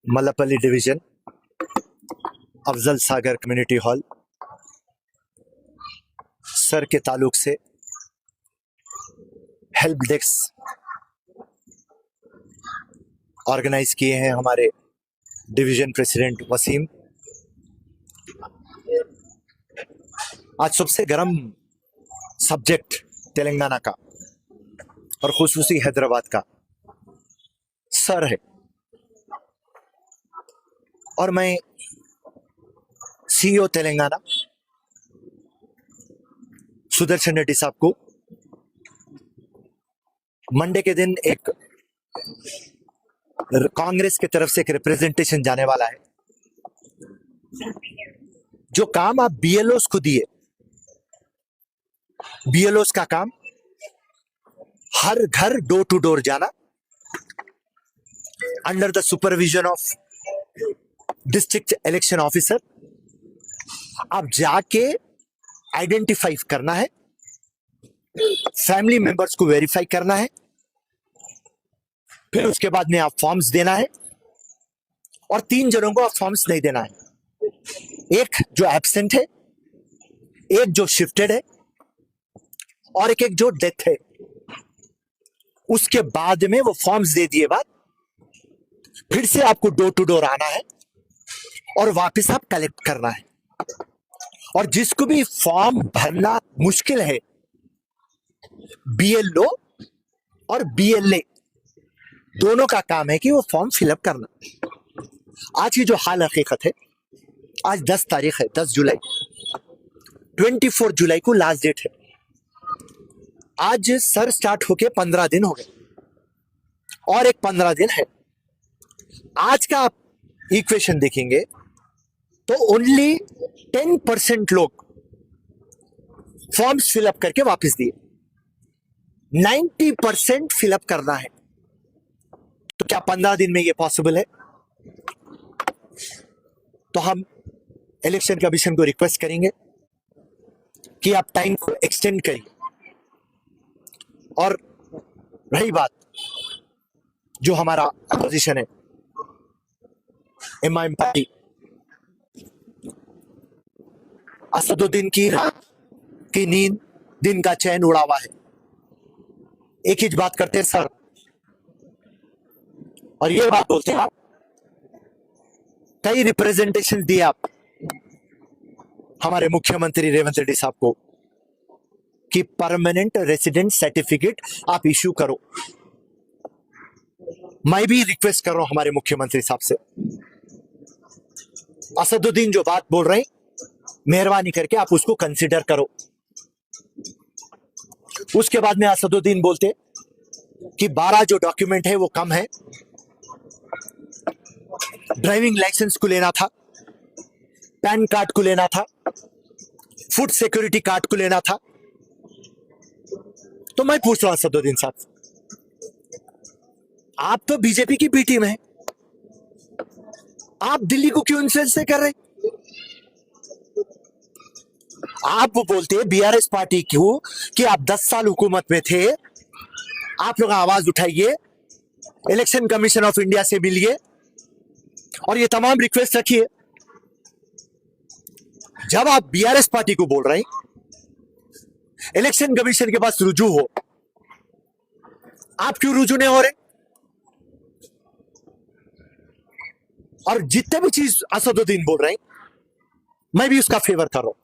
Mallapalli division, Afzal सागर community hall sir के ताल्लुक से हेल्प डेस्क ऑर्गेनाइज किए हैं हमारे डिवीजन प्रेसिडेंट वसीम। आज सबसे गर्म सब्जेक्ट तेलंगाना का और खुसूसी हैदराबाद का सर है, और मैं सीईओ तेलंगाना सुदर्शन रेड्डी साहब को मंडे के दिन एक कांग्रेस की तरफ से एक रिप्रेजेंटेशन जाने वाला है। जो काम आप बीएलओस को दिए, बीएलओस का काम हर घर डोर टू डोर जाना under the supervision of district election officer. आप जाके आइडेंटिफाई करना है, फैमिली मेंबर्स को वेरीफाई करना है, फिर उसके बाद में आप फॉर्म्स देना है, और 3 जनों को आप फॉर्म्स नहीं देना है। एक जो एब्सेंट है, एक जो शिफ्टेड है, और एक जो डेथ है। उसके बाद में वो फॉर्म्स दे दिए बाद फिर से आपको डोर टू डोर आना है और वापस आप कलेक्ट करना है। और जिसको भी फॉर्म भरना मुश्किल है, बीएलओ और बीएलए दोनों का काम है कि वो फॉर्म फिलअप करना। आज की जो हाल हकीकत है, आज 10 तारीख है, 10 जुलाई, 24 जुलाई को लास्ट डेट है। आज सर स्टार्ट होके 15 दिन हो गए और एक 15 दिन है। आज का आप इक्वेशन देखेंगे तो ओनली 10% लोग फॉर्म्स फिलअप करके वापस दिए, 90% फिलअप करना है। तो क्या 15 दिन में ये पॉसिबल है? तो हम इलेक्शन कमीशन को रिक्वेस्ट करेंगे कि आप टाइम को एक्सटेंड करिए। और रही बात जो हमारा अपोजिशन है, एमआईएम पार्टी, असदुद्दीन की रात की नींद, दिन का चैन उड़ा हुआ है। एक ही बात करते हैं सर, और ये बात बोलते हैं आप, कई रिप्रेजेंटेशन दिए आप हमारे मुख्यमंत्री रेवंत रेड्डी साहब को कि परमानेंट रेसिडेंट सर्टिफिकेट आप इश्यू करो। मैं भी रिक्वेस्ट कर रहा हूं हमारे मुख्यमंत्री साहब से, असदुद्दीन जो बात बोल रहे हैं, मेहरबानी करके आप उसको कंसीडर करो। उसके बाद में असदुद्दीन बोलते कि 12 जो डॉक्यूमेंट है वो कम है, ड्राइविंग लाइसेंस को लेना था, पैन कार्ड को लेना था, फूड सिक्योरिटी कार्ड को लेना था। तो मैं पूछ रहा हूं असदुद्दीन साहब, आप तो बीजेपी की बी टीम है, आप दिल्ली को क्यों इन्फ्लुएंस नहीं कर रहे? आप बोलते हैं बीआरएस पार्टी क्यों कि आप 10 साल हुकूमत में थे, आप लोग आवाज उठाइए, इलेक्शन कमीशन ऑफ इंडिया से मिलिए और ये तमाम रिक्वेस्ट रखिए। जब आप बीआरएस पार्टी को बोल रहे हैं इलेक्शन कमीशन के पास रुजू हो, आप क्यों रुजू नहीं हो रहे? और जितने भी चीज असदुद्दीन बोल रहे हैं, मैं भी उसका फेवर कर रहा हूं।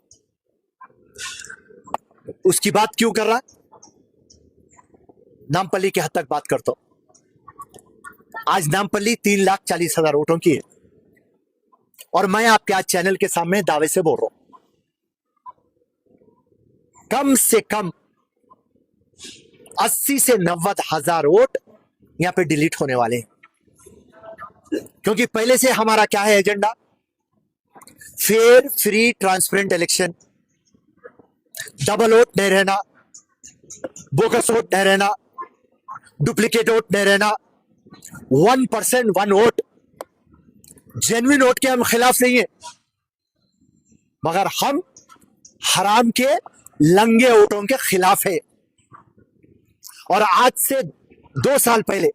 उसकी बात क्यों कर रहा? नामपल्ली के हद तक बात करता हूं। आज नामपल्ली 3,40,000 वोटों की है, और मैं आपके आज चैनल के सामने दावे से बोल रहा हूं, कम से कम 80 से 90,000 वोट यहां पे डिलीट होने वाले हैं। क्योंकि पहले से हमारा क्या है agenda? Fair, free, transparent election, double vote नहीं रहना, बोगस वोट नहीं रहना, डुप्लीकेट वोट नहीं रहना, 1% 1 वोट, जेन्युइन वोट के हम खिलाफ नहीं है, मगर हम हराम के लंगे वोटों के खिलाफ है। और आज से 2 साल पहले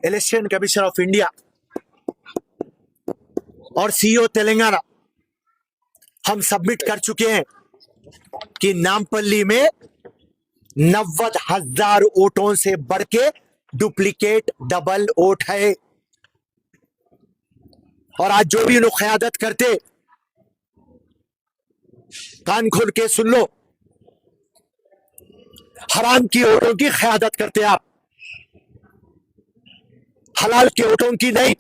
इलेक्शन कमीशन ऑफ इंडिया और सीईओ तेलंगाना हम सबमिट कर चुके हैं कि नामपल्ली में 90,000 वोटों से बढ़ के डुप्लीकेट डबल वोट है। और आज जो भी लोग क़यादत करते, कान खोल के सुन लो, हराम की वोटों की क़यादत करते आप, हलाल के वोटों की नहीं।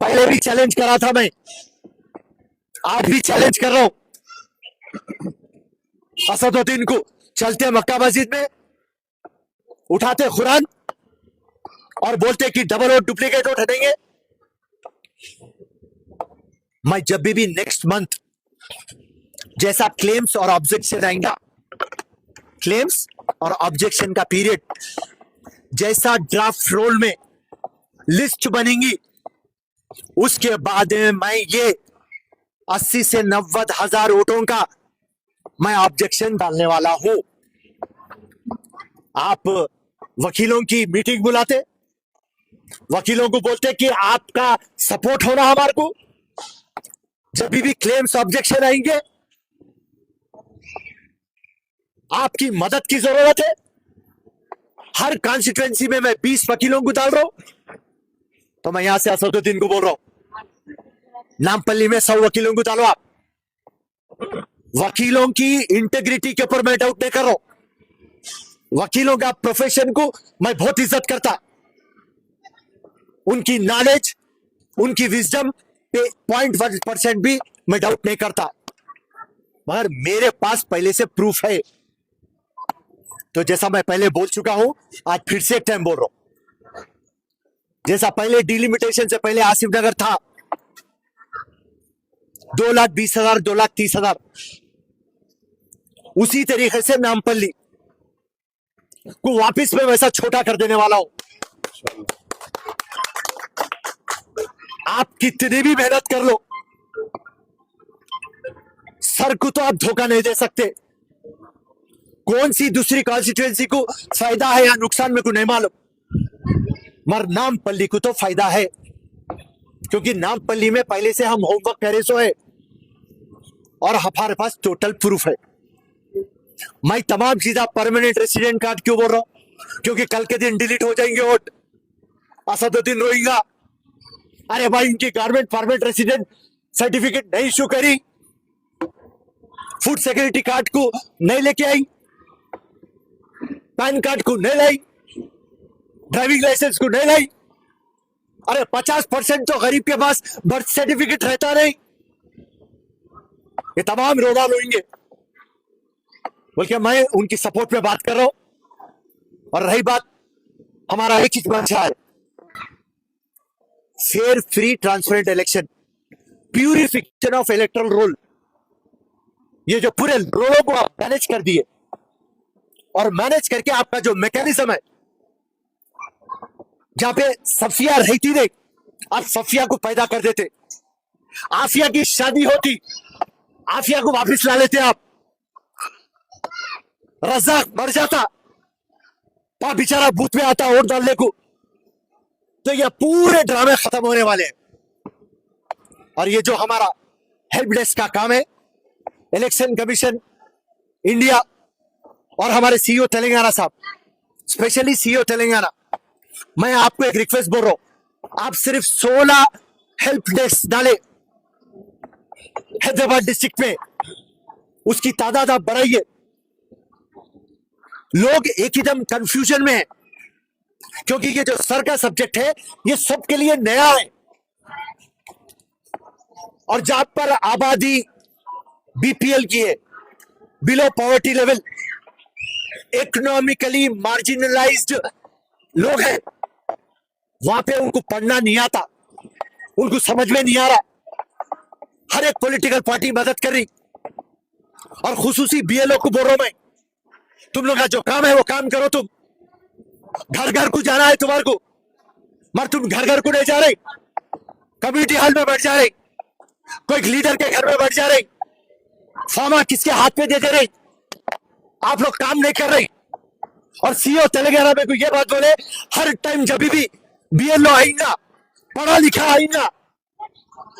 पहले भी चैलेंज करा था मैं, आज भी चैलेंज कर रहा हूं। असदुद्दीन को चलते मक्का मस्जिद में, उठाते कुरान और बोलते कि डबल वोट डुप्लीकेट वोट हटेंगे। मैं जब भी नेक्स्ट मंथ जैसा क्लेम्स और ऑब्जेक्शन आएगा, क्लेम्स और ऑब्जेक्शन का पीरियड जैसा ड्राफ्ट रोल में लिस्ट बनेगी, उसके बाद मैं ये 80 से 90,000 वोटों का मैं ऑब्जेक्शन डालने वाला हूं। आप वकीलों की मीटिंग बुलाते, वकीलों को बोलते कि आपका सपोर्ट होना हमारे को, जब भी क्लेम्स ऑब्जेक्शन आएंगे आपकी मदद की जरूरत है। हर कॉन्स्टिट्यूएंसी में मैं 20 वकीलों को डाल रहा हूं, तो मैं यहां से असदुद्दीन को बोल रहा हूं, नामपल्ली में 100 वकीलों को डालो आप। वकीलों की इंटेग्रिटी के ऊपर मैं डाउट नहीं कर रहा हूं, वकीलों का प्रोफेशन को मैं बहुत इज्जत करता, उनकी नॉलेज, उनकी विजडम पे 0.1% भी मैं डाउट नहीं करता, मगर मेरे पास पहले से प्रूफ है। तो जैसा मैं पहले बोल चुका हूं, आज फिर से एक टाइम बोल रहा हूं, जैसा पहले डिलिमिटेशन से पहले आसिफ नगर था 2,20,000 2,30,000, उसी तरीके से नामपल्ली को वापस में वैसा छोटा कर देने वाला हूं। आप कितनी भी मेहनत कर लो, सर को तो आप धोखा नहीं दे सकते। कौन सी दूसरी कॉन्स्टिट्यूएंसी को फायदा है या नुकसान मेरे को नहीं मालूम, मगर नामपल्ली को तो फायदा है, क्योंकि नामपल्ली में पहले से हम होमवर्क करे सो है और हमारे पास टोटल प्रूफ है। मैं तमाम चीजें परमानेंट रेसिडेंट कार्ड क्यों बोल रहा हूं, क्योंकि कल के दिन डिलीट हो जाएंगे वोट, असदुद्दीन रोएगा, अरे भाई इनकी गवर्नमेंट परमानेंट रेसिडेंट सर्टिफिकेट नहीं इशू करी, फूड सिक्योरिटी कार्ड को नहीं लेके आई, पैन कार्ड को नहीं लाई, ड्राइविंग लाइसेंस को नहीं लाई। अरे 50% तो गरीब के पास बर्थ सर्टिफिकेट रहता नहीं। ये तमाम रोना रोएंगे, बल्कि मैं उनकी सपोर्ट में बात कर रहा हूं। और रही बात, हमारा एक चीज मंशा है, fair free transparent election, purification of electoral roll. ये जो पूरे रोलों को आप मैनेज कर दिए और मैनेज करके आपका जो मैकेनिज्म है, जहां पे सफिया रहती नहीं, आप सफिया को पैदा कर देते, आफिया की शादी होती, आफिया को वापस ला लेते आप, रज़ाक मर जाता, पा बेचारा बूथ में आता वोट डालने को, तो ये पूरे ड्रामे खत्म होने वाले हैं। और ये जो हमारा हेल्प डेस्क का काम है, इलेक्शन कमीशन इंडिया और हमारे सीईओ तेलंगाना साहब, स्पेशली सीईओ तेलंगाना, मैं आपको एक रिक्वेस्ट बोल रहा हूं, आप सिर्फ 16 हेल्प डेस्क डाले हैदराबाद डिस्ट्रिक्ट में, उसकी तादाद आप बढ़ाइए। लोग एक एकदम कंफ्यूजन में है, क्योंकि ये जो सर का सब्जेक्ट है ये सबके लिए नया है, और जहां पर आबादी बीपीएल की है, below poverty level, economically marginalised लोग हैं, वहां पे उनको पढ़ना नहीं आता, उनको समझ में नहीं आ रहा। हर एक पॉलिटिकल पार्टी मदद कर रही, और खुसूसी बीएलओ को बोल रहा हूं मैं, तुम लोग का जो काम है वो काम करो, तुम घर घर को जाना है तुम्हारे को, मगर तुम घर घर को नहीं जा रहे, कम्युनिटी हॉल में बैठ जा रहे, कोई लीडर के घर में बैठ जा रहे, फॉर्मा किसके हाथ में दे दे रहे, आप लोग काम नहीं कर रहे। और सीओ तेलंगाना में को ये बात बोले, हर टाइम जब भी बीएलओ आएगा, पढ़ा लिखा आएगा,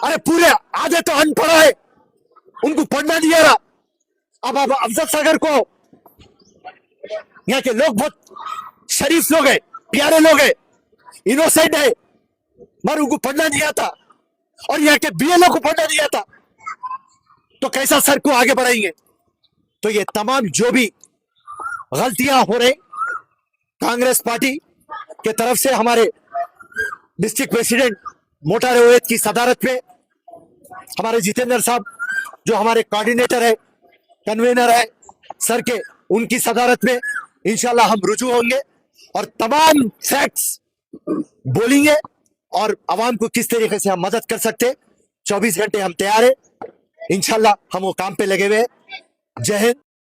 अरे पूरे आधे तो अनपढ़ है, उनको पढ़ना नहीं आ रहा। अब अफजल सागर को, यहाँ के लोग बहुत शरीफ लोग हैं, प्यारे लोग हैं, इनोसेंट है, मगर उनको पढ़ना नहीं आता, और यहाँ के बीएलओ को पढ़ना नहीं आता, तो कैसा सर को आगे बढ़ाएंगे? तो ये तमाम जो भी गलतियां हो रही कांग्रेस पार्टी के तरफ से, हमारे डिस्ट्रिक्ट प्रेसिडेंट मोटार ओवैद की सदारत में, हमारे जितेंद्र साहब जो हमारे कोऑर्डिनेटर है, कन्वीनर है सर के, उनकी सदारत में इंशाल्लाह हम रुजू होंगे और तमाम फैक्ट्स बोलेंगे और आवाम को किस तरीके से हम मदद कर सकते। 24 घंटे हम तैयार है, इंशाल्लाह हम वो काम पे लगे हुए हैं। जय हिंद,